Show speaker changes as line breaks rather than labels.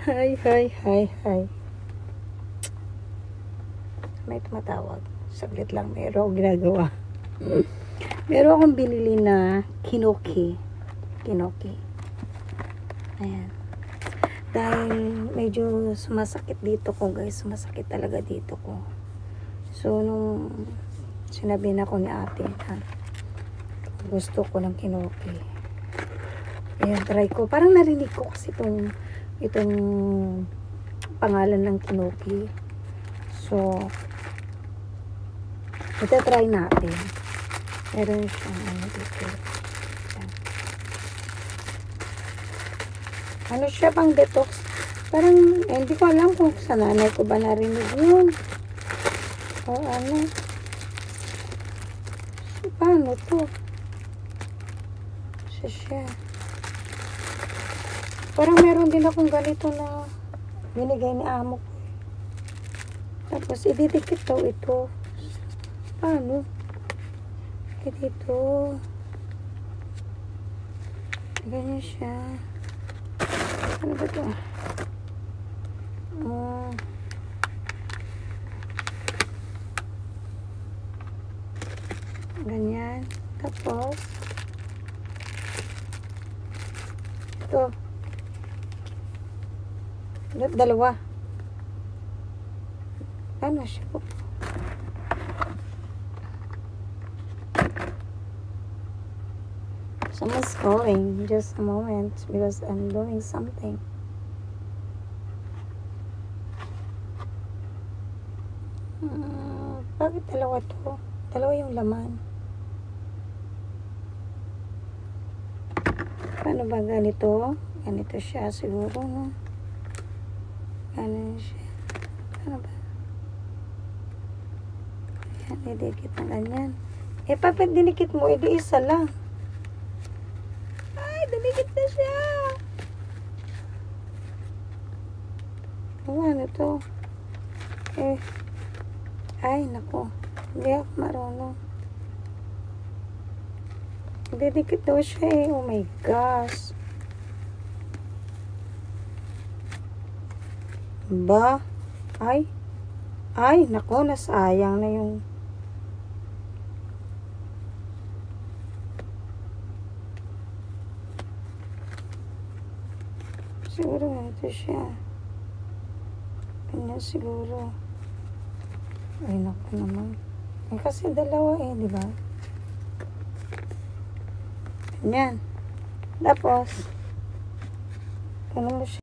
Hi, hi, hi, hi. May tumatawag. Saglit lang, meron akong ginagawa. Meron akong binili na kinoki. Ayan. Dahil medyo sumasakit dito ko, guys. Sumasakit talaga dito ko. So, nung sinabi na ko ni ate na gusto ko ng kinoki. Ayan, try ko. Parang narinig ko kasi itong pangalan ng kinoki. So, ito try natin. Meron siyang ano dito. Ayan. Ano siya, pang detox. Parang, hindi ko alam kung sa nanay ko ba narinig yun. O ano. So, paano to? Siya. Parang meron din akong ganito na binigay ni amo ko. Tapos, ididikit daw ito. Paano? Dito. Ganyan siya. Ano ba ito? Ganyan. Tapos, ito. Dalawa. Ano siya po? Someone's calling. Just a moment. Because I'm doing something. Bakit dalawa to? Dalawa yung laman. Paano ba ganito? Ganito siya siguro, no? Ganito siya. Paano ba? Ayan, didikit na ganyan. Papit dinikit mo, edi isa lang. Ay, dinikit na siya. Ano to? Ay, nako. Hindi ako marunong. Didikit daw siya Oh my gosh. Ba? Ay, nako, nasayang na yung siguro ito siya. Ganyan siguro. Ay, naku naman. Kasi dalawa di ba? Ganyan. Tapos, ganun mo siya.